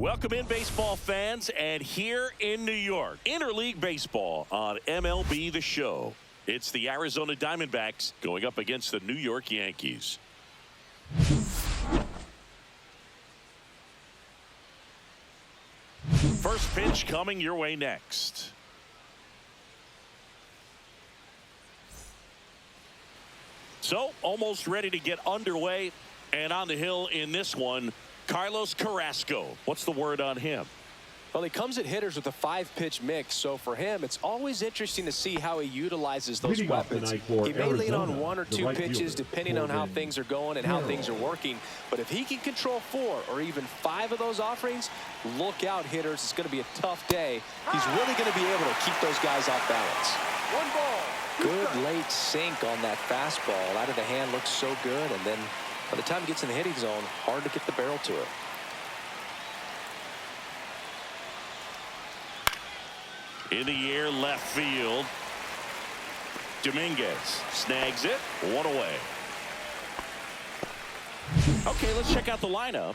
Welcome in, baseball fans, and here in New York, interleague baseball on MLB The Show. It's the Arizona Diamondbacks going up against the New York Yankees. First pitch coming your way next. So, almost ready to get underway, and on the hill in this one, Carlos Carrasco. What's the word on him? Well, he comes at hitters with a 5-pitch mix, so for him, it's always interesting to see how he utilizes those weapons. He may lean on 1 or 2 pitches depending on how things are going and how things are working, but if he can control 4 or even 5 of those offerings, look out, hitters. It's going to be a tough day. He's really going to be able to keep those guys off balance. 1 ball. Good late sink on that fastball. Out of the hand, looks so good, and then by the time it gets in the hitting zone, hard to get the barrel to it. In the air, left field. Dominguez snags it. 1 away. Okay, let's check out the lineup.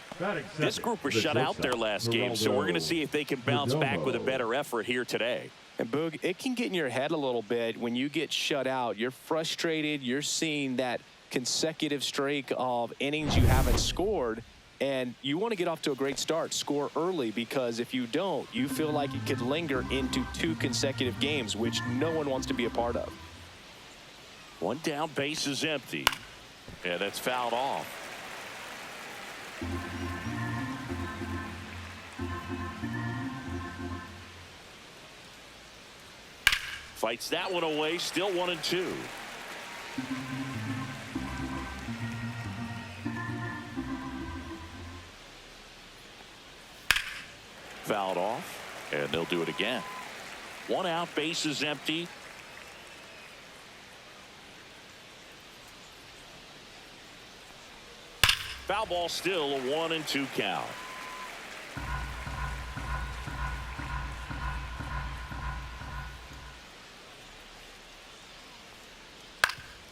This group was shut out their last game, so we're going to see if they can bounce back with a better effort here today. And Boog, it can get in your head a little bit when you get shut out. You're frustrated. You're seeing that consecutive streak of innings you haven't scored, and you want to get off to a great start, score early, because if you don't, you feel like it could linger into 2 consecutive games, which no one wants to be a part of. 1 down, base is empty, and that's fouled off. Fights that one away, still 1-2. Fouled off, and they'll do it again. 1 out, base is empty. Foul ball, still a 1-2 count.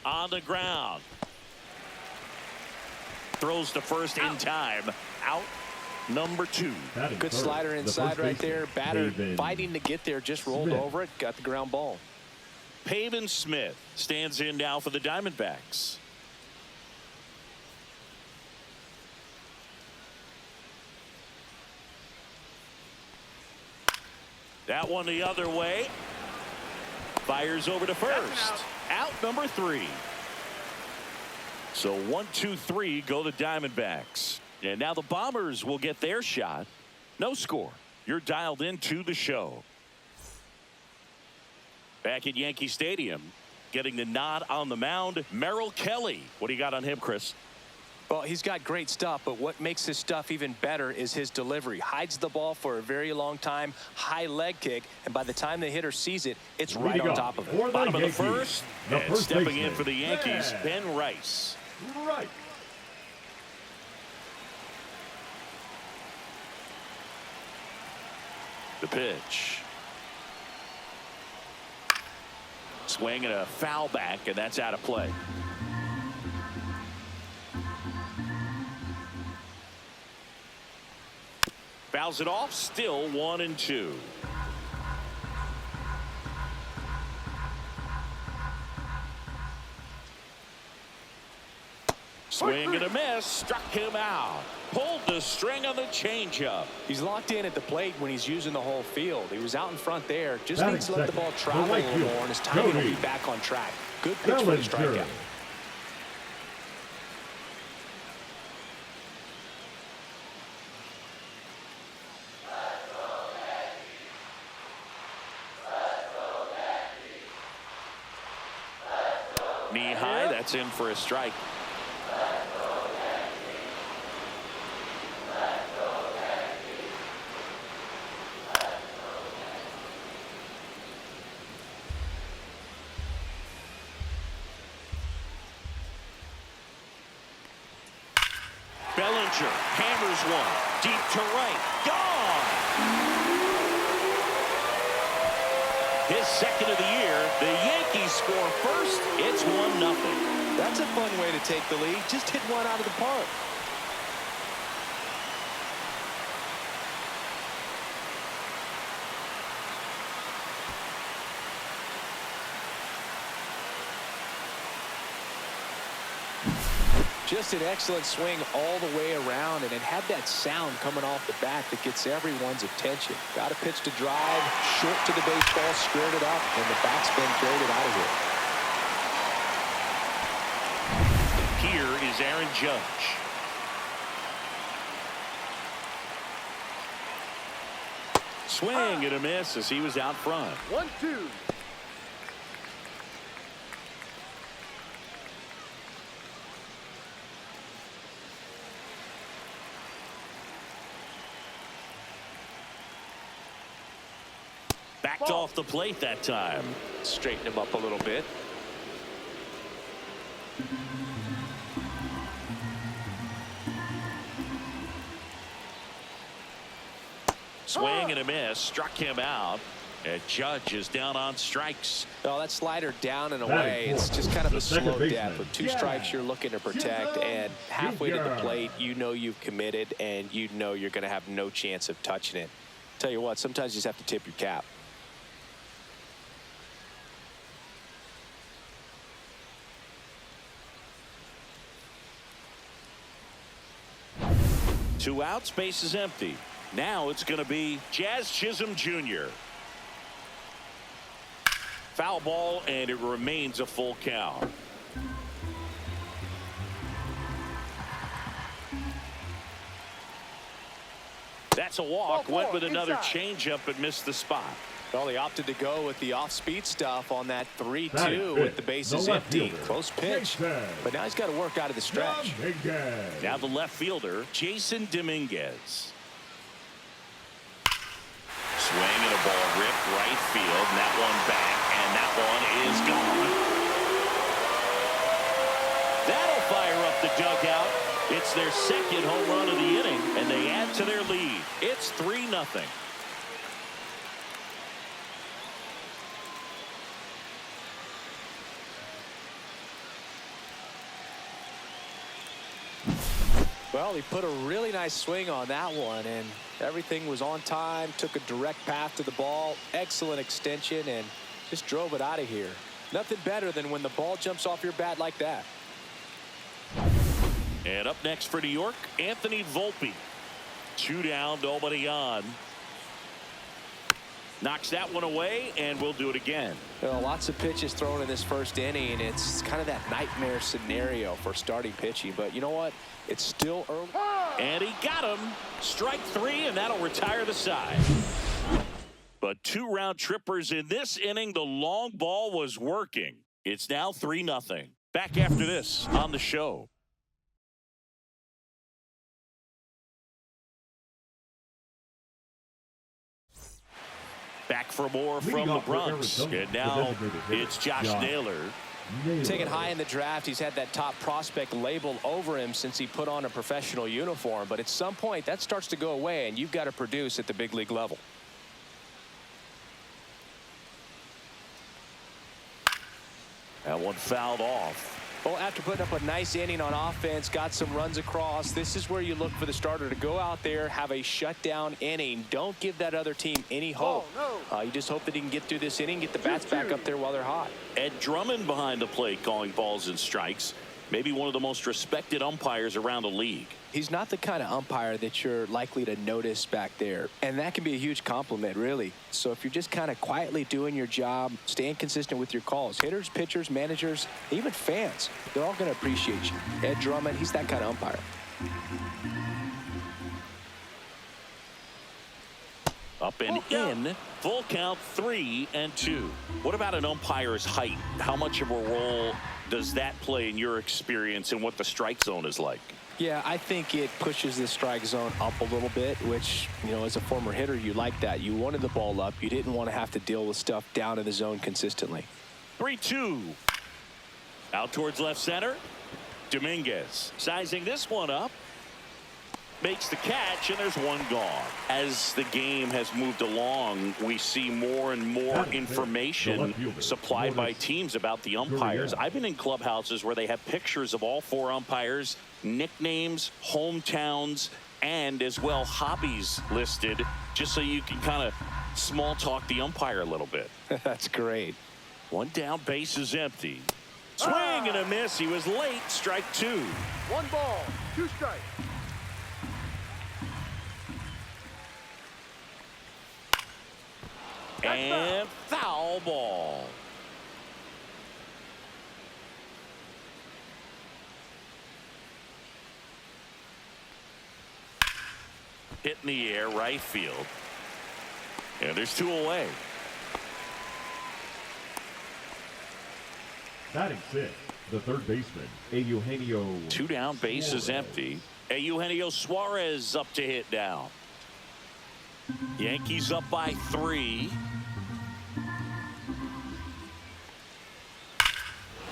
On the ground. Throws to first in time. Out. Number 2. Good slider inside right there. Batter fighting to get there, just rolled over it, got the ground ball. Pavin Smith stands in now for the Diamondbacks. That one the other way. Fires over to first. Out number 3. So 1, 2, 3 go the Diamondbacks. And now the Bombers will get their shot. No score. You're dialed into the show. Back at Yankee Stadium, getting the nod on the mound, Merrill Kelly. What do you got on him, Chris? Well, he's got great stuff, but what makes his stuff even better is his delivery. Hides the ball for a very long time, high leg kick, and by the time the hitter sees it, it's right on top of it. Bottom of the first, and stepping in for the Yankees, Ben Rice. Right. The pitch. Swing and a foul back, and that's out of play. Fouls it off, still 1-2. Swing and a miss, struck him out. Pulled the string on the changeup. He's locked in at the plate when he's using the whole field. He was out in front there. Just needs to let the ball travel a little more, and his timing will be back on track. Good pitch for the strikeout. Knee high, that's in for a strike. Bellinger hammers one deep to right. Gone. His second of the year. The Yankees score first. It's 1-0. That's a fun way to take the lead. Just hit one out of the park. Just an excellent swing all the way around, and it had that sound coming off the bat that gets everyone's attention. Got a pitch to drive, short to the baseball, squared it up, and the batsman carried it out of here. Here is Aaron Judge. Swing and a miss as he was out front. 1-2. Backed off the plate that time. Straighten him up a little bit. Swing and a miss. Struck him out. And Judge is down on strikes. Well, that slider down and away, it's just kind of a slow death. With 2 strikes, you're looking to protect, and halfway to the plate, you know you've committed, and you know you're going to have no chance of touching it. Tell you what, sometimes you just have to tip your cap. Two outs, base is empty. Now it's going to be Jazz Chisholm Jr. Foul ball, and it remains a full count. That's a walk. Went with another changeup but missed the spot. Well, he opted to go with the off-speed stuff on that 3-2 with the bases empty. Close pitch, but now he's got to work out of the stretch. Now the left fielder, Jason Dominguez. Swing and a ball ripped right field, and that one back, and that one is gone. That'll fire up the dugout. It's their second home run of the inning, and they add to their lead. It's 3-0. Well, he put a really nice swing on that one, and everything was on time, took a direct path to the ball, excellent extension, and just drove it out of here. Nothing better than when the ball jumps off your bat like that. And up next for New York, Anthony Volpe. 2 down, nobody on. Knocks that one away, and we'll do it again. Well, lots of pitches thrown in this first inning, and it's kind of that nightmare scenario for starting pitching. But you know what? It's still early. And he got him. Strike 3, and that'll retire the side. But 2 round trippers in this inning. The long ball was working. It's now 3-0. Back after this on the show. Back for more from the Bronx. And now it's Josh Naylor. Taken high in the draft, he's had that top prospect label over him since he put on a professional uniform. But at some point, that starts to go away, and you've got to produce at the big league level. That one fouled off. Well, after putting up a nice inning on offense, got some runs across, this is where you look for the starter to go out there, have a shutdown inning. Don't give that other team any hope. You just hope that he can get through this inning, get the bats back up there while they're hot. Ed Drummond behind the plate calling balls and strikes. Maybe one of the most respected umpires around the league. He's not the kind of umpire that you're likely to notice back there, and that can be a huge compliment, really. So if you're just kind of quietly doing your job, staying consistent with your calls, hitters, pitchers, managers, even fans, they're all going to appreciate you. Ed Drummond, he's that kind of umpire. Up and in. Full count, 3-2. What about an umpire's height? How much of a role does that play in your experience and what the strike zone is like? Yeah, I think it pushes the strike zone up a little bit, which, you know, as a former hitter, you like that. You wanted the ball up. You didn't want to have to deal with stuff down in the zone consistently. 3-2. Out towards left center. Dominguez sizing this one up. Makes the catch, and there's one gone. As the game has moved along, we see more and more information supplied by teams about the umpires. I've been in clubhouses where they have pictures of all 4 umpires, nicknames, hometowns, and as well hobbies listed, just so you can kind of small talk the umpire a little bit. That's great. One down, base is empty. Swing and a miss. He was late. Strike 2. 1 ball, 2 strikes. And foul ball. Hit in the air, right field. And there's 2 away. Batting 6, the third baseman, Eugenio. 2 down, bases empty. Eugenio Suarez up to hit now. Yankees up by 3.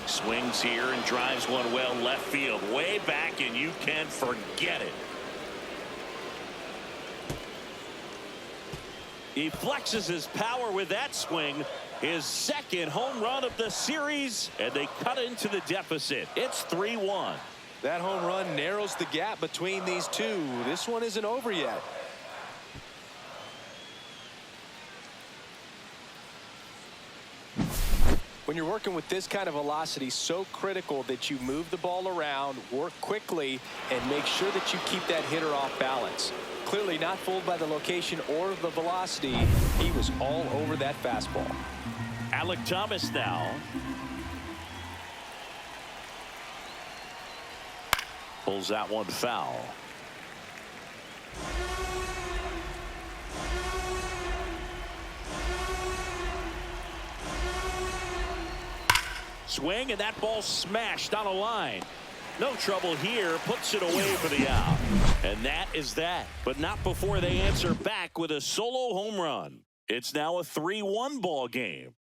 Swings here and drives one well left field, way back, and you can forget it. He flexes his power with that swing. His second home run of the series, and they cut into the deficit. It's 3-1. That home run narrows the gap between these two. This one isn't over yet. When you're working with this kind of velocity, so critical that you move the ball around, work quickly, and make sure that you keep that hitter off balance. Clearly not fooled by the location or the velocity. He was all over that fastball. Alec Thomas now. Pulls that one foul. Swing, and that ball smashed on a line. No trouble here. Puts it away for the out. And that is that. But not before they answer back with a solo home run. It's now a 3-1 ball game.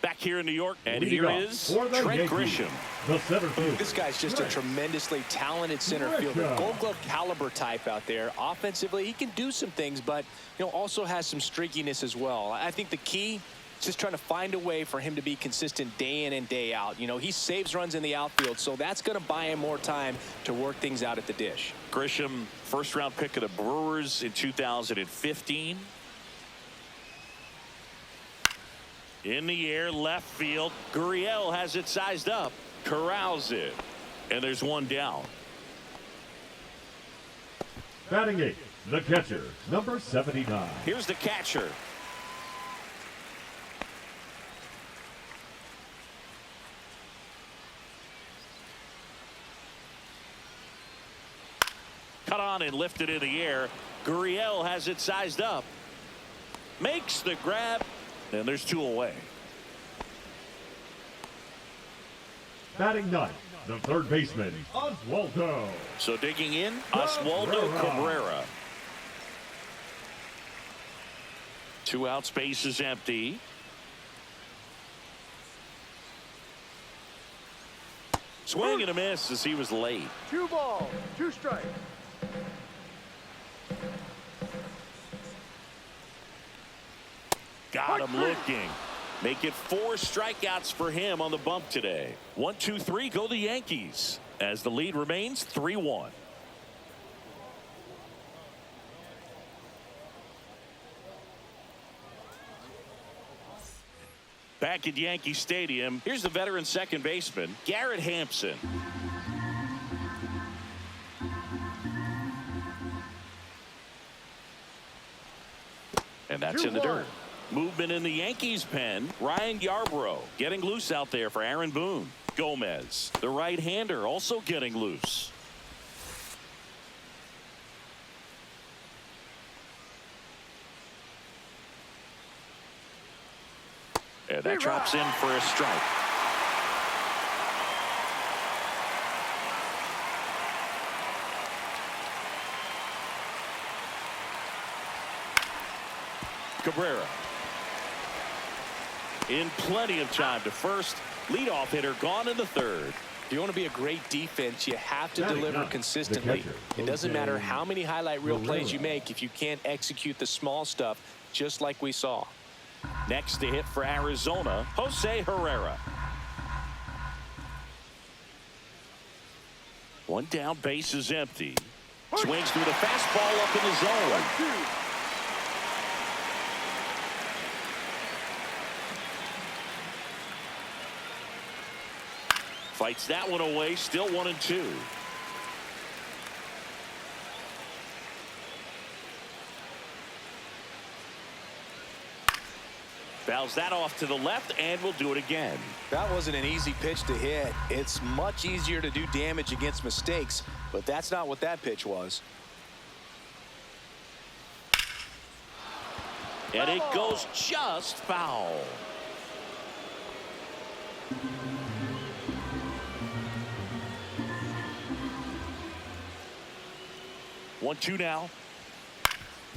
Back here in New York, and here is Trent Grisham. The center field. This guy's just a tremendously talented center fielder. Gold Glove caliber type out there. Offensively, he can do some things, but also has some streakiness as well. I think the key is just trying to find a way for him to be consistent day in and day out. He saves runs in the outfield, so that's going to buy him more time to work things out at the dish. Grisham, first-round pick of the Brewers in 2015. In the air, left field. Gurriel has it sized up. Corrals it. And there's one down. Batting 8, the catcher, number 79. Here's the catcher. Cut on and lifted in the air. Gurriel has it sized up. Makes the grab. And there's 2 away. Batting 9, the third baseman, Oswaldo. So digging in, Oswaldo Cabrera. 2 outs, base is empty. Swing and a miss as he was late. 2 balls, 2 strikes. Got him looking. Make it 4 strikeouts for him on the bump today. 1, 2, 3, go the Yankees as the lead remains 3-1. Back at Yankee Stadium, here's the veteran second baseman, Garrett Hampson. And that's in the dirt. Movement in the Yankees pen. Ryan Yarbrough getting loose out there for Aaron Boone. Gomez, the right-hander, also getting loose. And that drops in for a strike. Cabrera. In plenty of time to first. Leadoff hitter gone in the third. If you want to be a great defense, you have to deliver consistently. It doesn't matter how many highlight reel plays you make if you can't execute the small stuff, just like we saw. Next to hit for Arizona, Jose Herrera. 1 down, base is empty. Swings through the fastball up in the zone. Fights that one away. Still 1-2. Fouls that off to the left, and will do it again. That wasn't an easy pitch to hit. It's much easier to do damage against mistakes, but that's not what that pitch was. And it goes just foul. One, two now.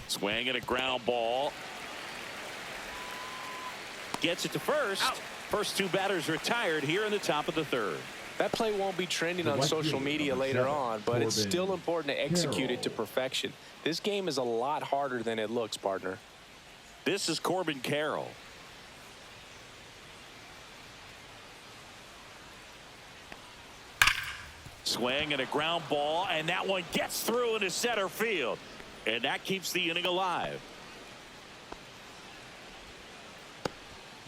Swing and a ground ball. Gets it to first. Out. First two batters retired here in the top of the third. That play won't be trending on social media later on, but it's still important to execute it to perfection. This game is a lot harder than it looks, partner. This is Corbin Carroll. Swing and a ground ball, and that one gets through into center field. And that keeps the inning alive.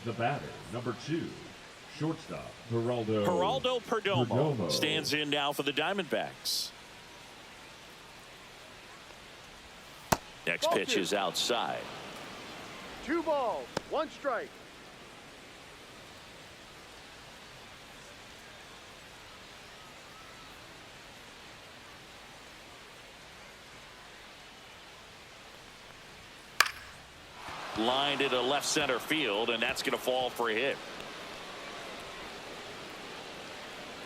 The batter, number 2, shortstop, Geraldo Perdomo stands in now for the Diamondbacks. Next pitch is outside. 2 balls, 1 strike. Lined into left center field, and that's going to fall for a hit.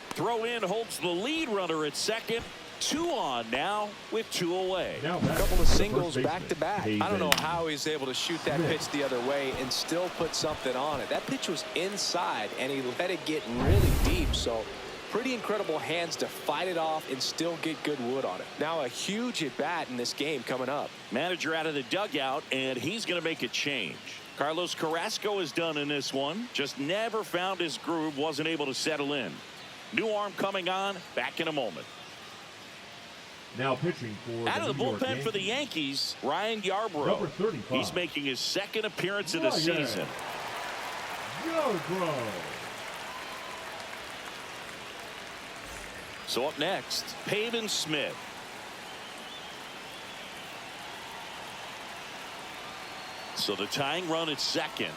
Throw in holds the lead runner at second. 2 on now with 2 away. A couple of singles back to back. I don't know how he's able to shoot that pitch the other way and still put something on it. That pitch was inside, and he let it get really deep. So pretty incredible hands to fight it off and still get good wood on it. Now a huge at bat in this game coming up. Manager out of the dugout, and he's going to make a change. Carlos Carrasco is done in this one. Just never found his groove, wasn't able to settle in. New arm coming on. Back in a moment. Now pitching for out of the bullpen for the Yankees, Ryan Yarbrough. Number 35. He's making his second appearance of the season. Yarbrough. So up next, Pavin Smith. So the tying run at second.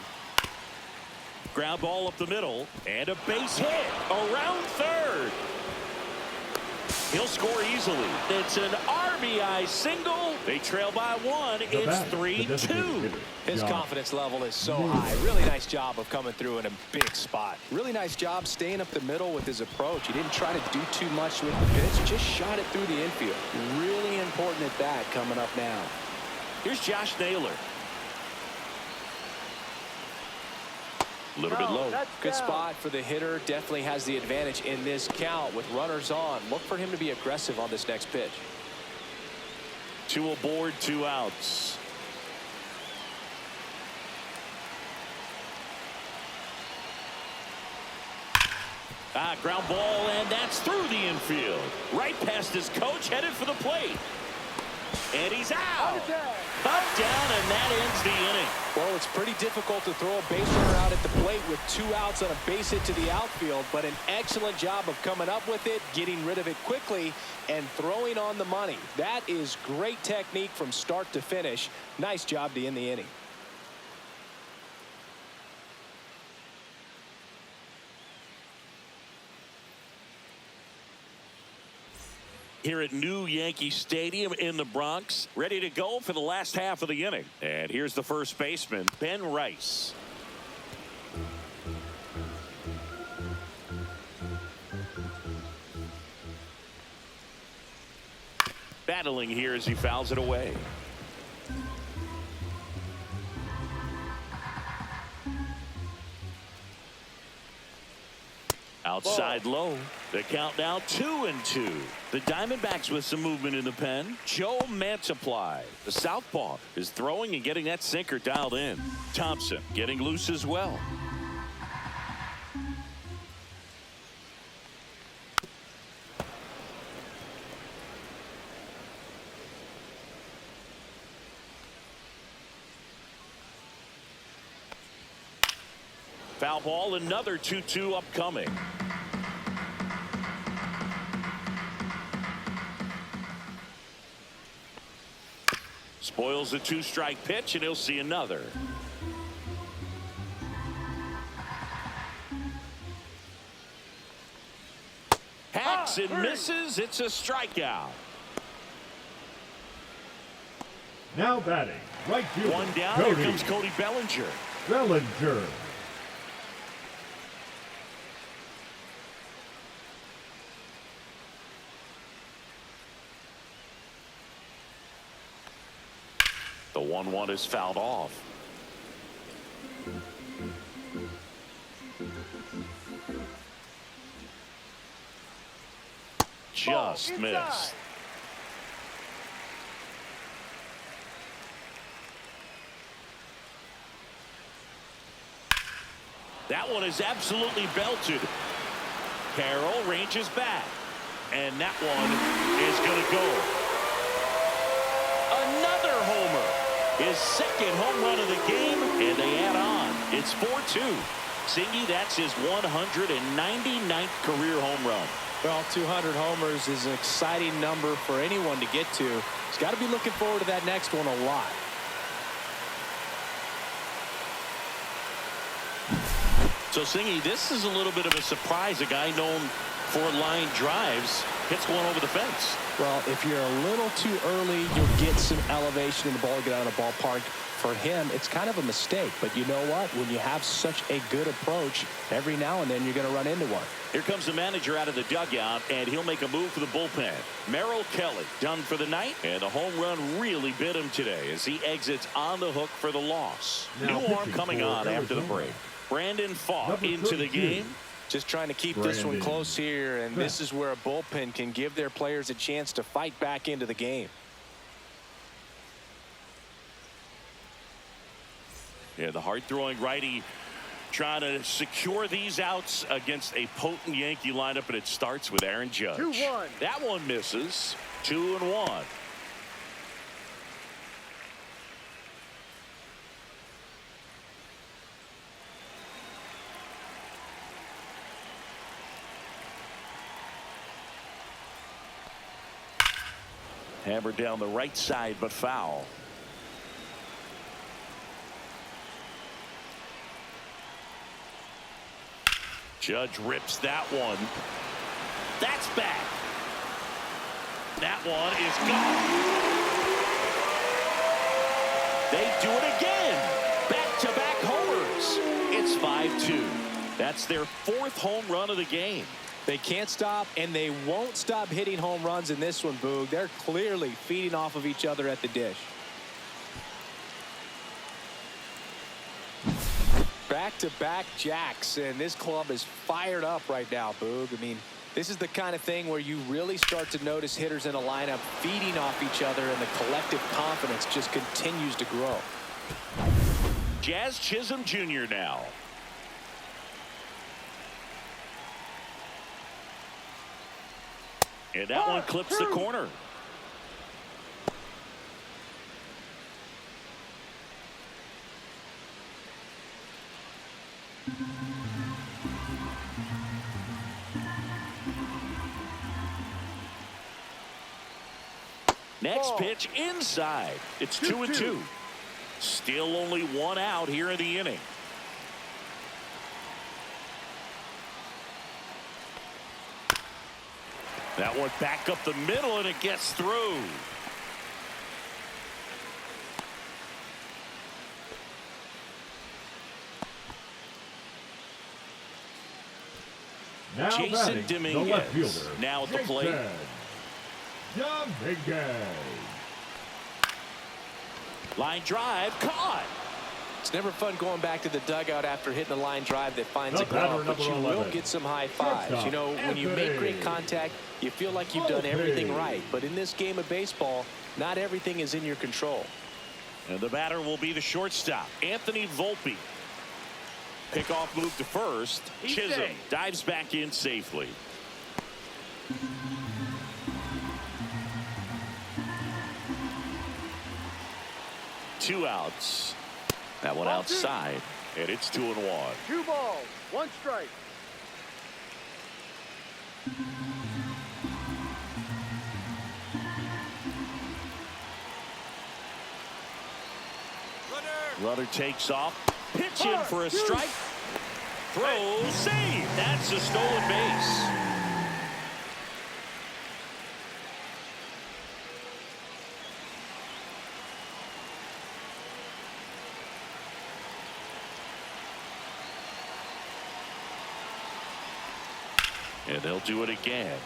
Ground ball up the middle, and a base hit around third. He'll score easily. It's an RBI single. They trail by 1. It's 3-2. His confidence level is so high. Really nice job of coming through in a big spot. Really nice job staying up the middle with his approach. He didn't try to do too much with the pitch. Just shot it through the infield. Really important at bat coming up now. Here's Josh Naylor. A little bit low. Good spot for the hitter. Definitely has the advantage in this count with runners on. Look for him to be aggressive on this next pitch. 2 aboard, 2 outs. Ground ball, and that's through the infield. Right past his coach, headed for the plate. And he's out. Up, down, and that ends the inning. Well, it's pretty difficult to throw a base runner out at the plate with 2 outs on a base hit to the outfield, but an excellent job of coming up with it, getting rid of it quickly, and throwing on the money. That is great technique from start to finish. Nice job to end the inning. Here at New Yankee Stadium in the Bronx, ready to go for the last half of the inning. And here's the first baseman, Ben Rice. Battling here as he fouls it away. Outside low. The count now 2-2. The Diamondbacks with some movement in the pen. Joe Mantiply, the southpaw, is throwing and getting that sinker dialed in. Thompson getting loose as well. Foul ball, another 2-2 upcoming. Spoils the 2-strike pitch, and he'll see another. Hacks and misses. It's a strikeout. Now batting, right fielder. One down. Here comes Cody Bellinger. Bellinger. The 1-1 is fouled off. Just missed. That one is absolutely belted. Carroll ranges back, and that one is going to go. Another homer. His second home run of the game, and they add on. It's 4-2. Singy, that's his 199th career home run. Well, 200 homers is an exciting number for anyone to get to. He's got to be looking forward to that next one a lot. So, Singy, this is a little bit of a surprise. A guy known for line drives hits one over the fence. Well, if you're a little too early, you'll get some elevation in the ball, get out of the ballpark. For him, it's kind of a mistake. But you know what? When you have such a good approach, every now and then you're going to run into one. Here comes the manager out of the dugout, and he'll make a move for the bullpen. Merrill Kelly done for the night, and the home run really bit him today as he exits on the hook for the loss. Now New arm coming on after the break. Brandon Falk into the game. Just trying to keep this one close here, and this is where a bullpen can give their players a chance to fight back into the game. Yeah, the hard-throwing righty trying to secure these outs against a potent Yankee lineup, and it starts with Aaron Judge. 2-1. That one misses. 2-1. Hammered down the right side, but foul. Judge rips that one. That's back. That one is gone. They do it again. Back-to-back homers. It's 5-2. That's their 4th home run of the game. They can't stop, and they won't stop hitting home runs in this one, Boog. They're clearly feeding off of each other at the dish. Back-to-back jacks, and this club is fired up right now, Boog. I mean, this is the kind of thing where you really start to notice hitters in a lineup feeding off each other, and the collective confidence just continues to grow. Jazz Chisholm Jr. now. And that one clips the corner. Next pitch inside. It's 2-2. Still only one out here in the inning. That one back up the middle, and it gets through. Now Jason batting, Dominguez the left fielder, now at the plate. Dominguez. Line drive caught. It's never fun going back to the dugout after hitting a line drive that finds a glove, but you will get some high fives. You know, when you make great contact, you feel like you've done everything right. But in this game of baseball, not everything is in your control. And the batter will be the shortstop, Anthony Volpe. Pickoff move to first. Chisholm dives back in safely. Two outs. That one outside, and it's 2-1. 2 balls, 1 strike. Runner takes off. Pitch in for a strike. Throw, save. That's a stolen base. And they'll do it again.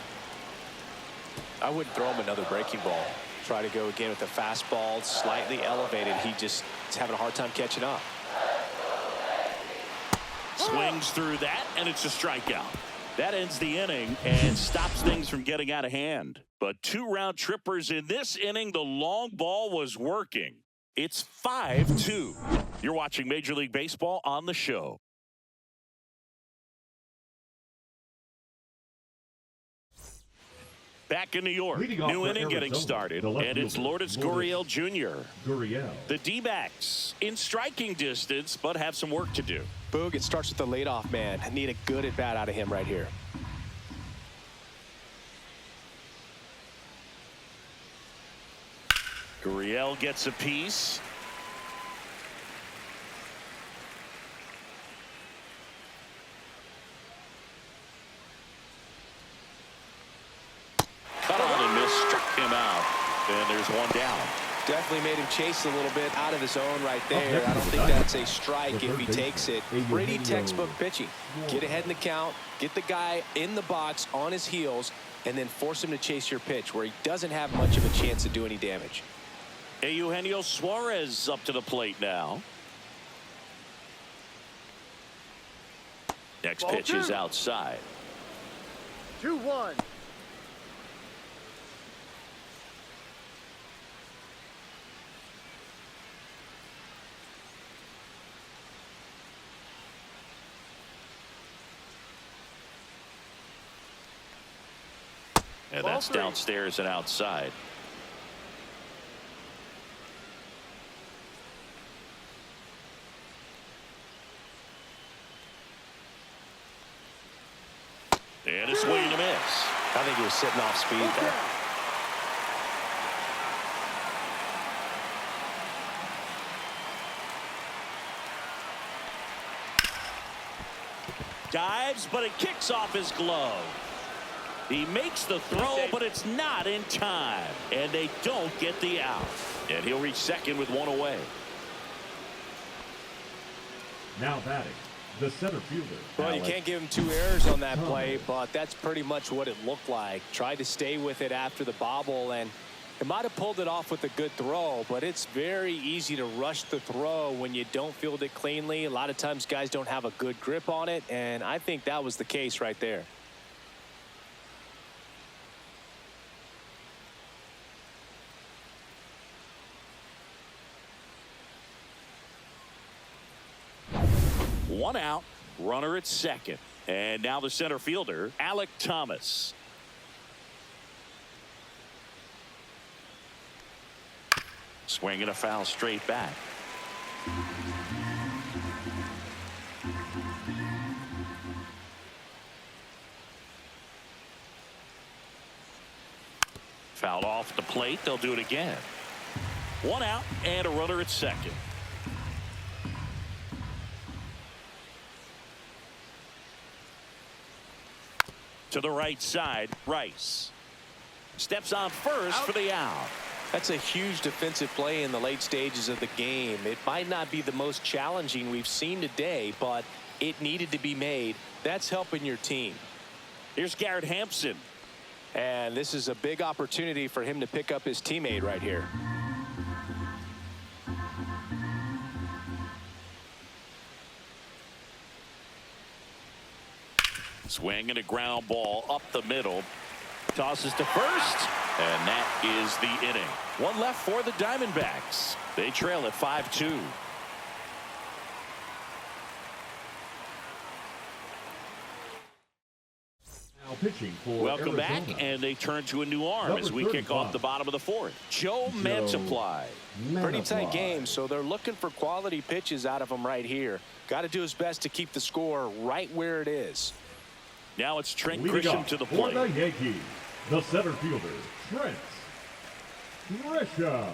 I wouldn't throw him another breaking ball. Try to go again with the fastball, slightly elevated. He just is having a hard time catching up. Swings through that, and it's a strikeout. That ends the inning and stops things from getting out of hand. But 2 round trippers in this inning. The long ball was working. It's 5-2. You're watching Major League Baseball on the show. Back in New York, new inning getting started, and it's Lourdes Gurriel Jr. The D-backs in striking distance, but have some work to do. Boog, it starts with the leadoff man. I need a good at-bat out of him right here. Gurriel gets a piece. Cut on and missed, struck him out. And there's one down. Definitely made him chase a little bit out of his zone right there. I don't think that's a strike if he takes it. Pretty textbook pitching. Get ahead in the count, get the guy in the box on his heels, and then force him to chase your pitch where he doesn't have much of a chance to do any damage. Eugenio Suarez up to the plate now. Next pitch is outside. 2-1. And that's downstairs and outside. And a swing and a miss. I think he was sitting off speed there. Dives, but it kicks off his glove. He makes the throw, but it's not in time. And they don't get the out. And he'll reach second with one away. Now batting, the center fielder. Well, you can't give him 2 errors on that play, but that's pretty much what it looked like. Tried to stay with it after the bobble, and it might have pulled it off with a good throw, but it's very easy to rush the throw when you don't field it cleanly. A lot of times guys don't have a good grip on it, and I think that was the case right there. One out, runner at second. And now the center fielder, Alek Thomas. Swing and a foul straight back. Fouled off the plate. They'll do it again. One out and a runner at second. To the right side, Rice steps on first for the out. That's a huge defensive play in the late stages of the game. It might not be the most challenging we've seen today, but it needed to be made. That's helping your team. Here's Garrett Hampson. And this is a big opportunity for him to pick up his teammate right here. Swing and a ground ball up the middle. Tosses to first. And that is the inning. One left for the Diamondbacks. They trail at 5-2. Now pitching for Welcome Arizona. back, and they turn to a new arm as we kick off the bottom of the fourth. Joe Mantiply. Pretty tight game, so they're looking for quality pitches out of him right here. Got to do his best to keep the score right where it is. Now it's Trent Leading Grisham up to the for plate. the Yankees, the center fielder, Trent Grisham.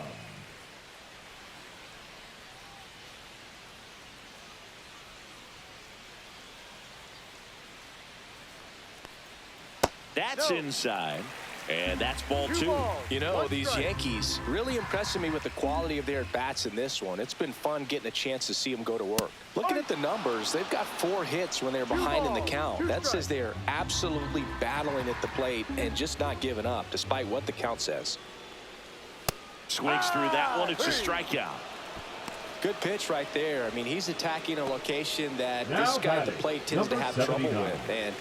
That's inside. And that's ball two. You know, these Yankees really impressing me with the quality of their at-bats in this one. It's been fun getting a chance to see them go to work. Looking at the numbers, they've got 4 hits when they're behind in the count. That says they're absolutely battling at the plate and just not giving up, despite what the count says. Swings through that one. It's a strikeout. Good pitch right there. I mean, he's attacking a location that this guy at the plate tends to have trouble with. And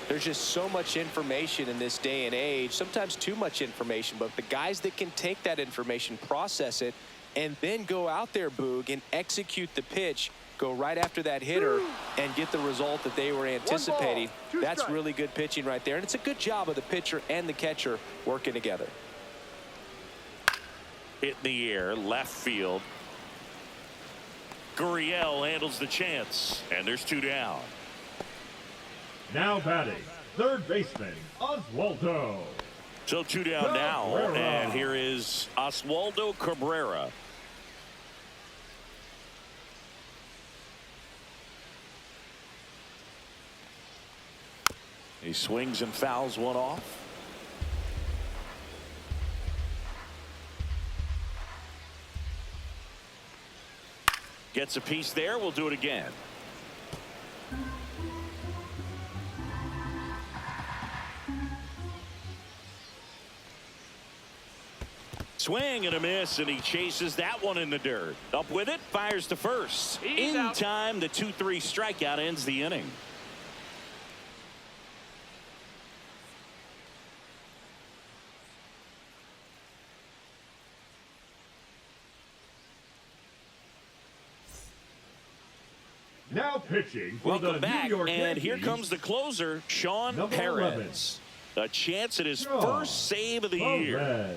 there's just so much information in this day and age, sometimes too much information, but the guys that can take that information, process it, and then go out there, Boog, and execute the pitch, go right after that hitter and get the result that they were anticipating. That's really good pitching right there, and it's a good job of the pitcher and the catcher working together. Hit in the air, left field. Gurriel handles the chance, and there's 2 down. Now batting, third baseman, Oswaldo. So 2 down now, and here is Oswaldo Cabrera. He swings and fouls one off. Gets a piece there. We'll do it again. Swing and a miss, and he chases that one in the dirt. Up with it, fires to first. In time, the 2-3 strikeout ends the inning. Now pitching for Welcome the back, New York and Yankees, here comes the closer, Sean number Perez. A chance at his first save of the year.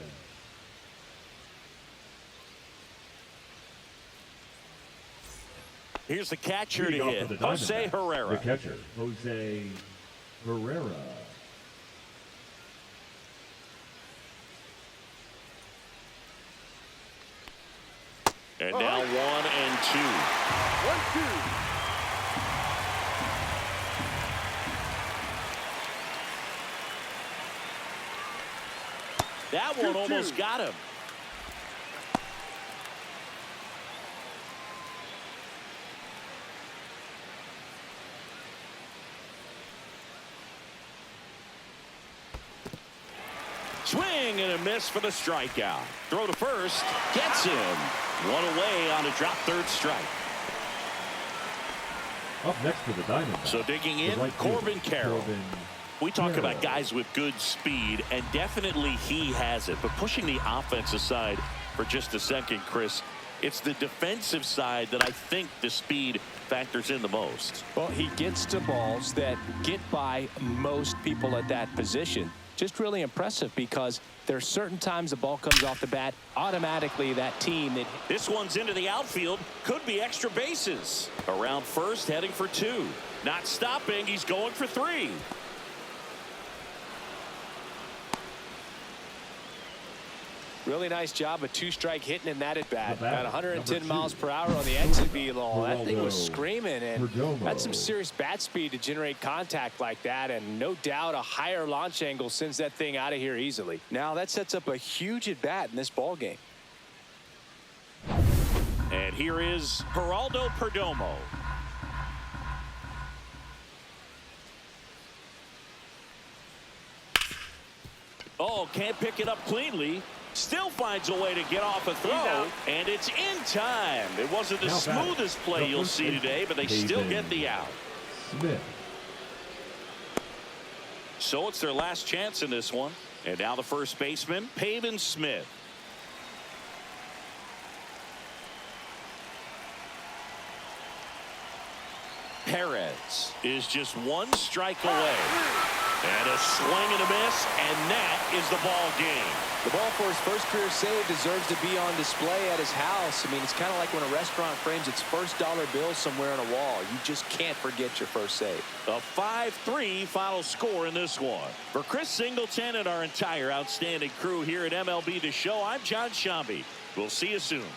Here's the catcher to hit, Jose Herrera. The catcher, Jose Herrera. And now 1 and 2. 1-2. That one almost got him. Swing and a miss for the strikeout. Throw to first. Gets him. 1 away on a drop third strike. Up next for the Diamondbacks. So digging in, right Corbin Carroll. We talk Carroll. about guys with good speed, and definitely he has it. But pushing the offense aside for just a second, Chris, it's the defensive side that I think the speed factors in the most. Well, he gets to balls that get by most people at that position. Just really impressive because there's certain times the ball comes off the bat, automatically that team that. This one's into the outfield, could be extra bases. Around first, heading for 2. Not stopping, he's going for 3. Really nice job of 2-strike hitting in that at bat. Got 110 miles per hour on the exit velo. That thing was screaming, and that's some serious bat speed to generate contact like that. And no doubt a higher launch angle sends that thing out of here easily. Now that sets up a huge at bat in this ball game. And here is Geraldo Perdomo. Oh, can't pick it up cleanly. Still finds a way to get off a throw, and it's in time. It wasn't the smoothest play you'll see today, but they still get the out. Smith. So it's their last chance in this one. And now the first baseman, Pavin Smith. Perez is just 1 strike away. And a swing and a miss, and that is the ball game. The ball for his first career save deserves to be on display at his house. I mean, it's kind of like when a restaurant frames its first dollar bill somewhere on a wall. You just can't forget your first save. A 5-3 final score in this one. For Chris Singleton and our entire outstanding crew here at MLB The Show, I'm John Shambi. We'll see you soon.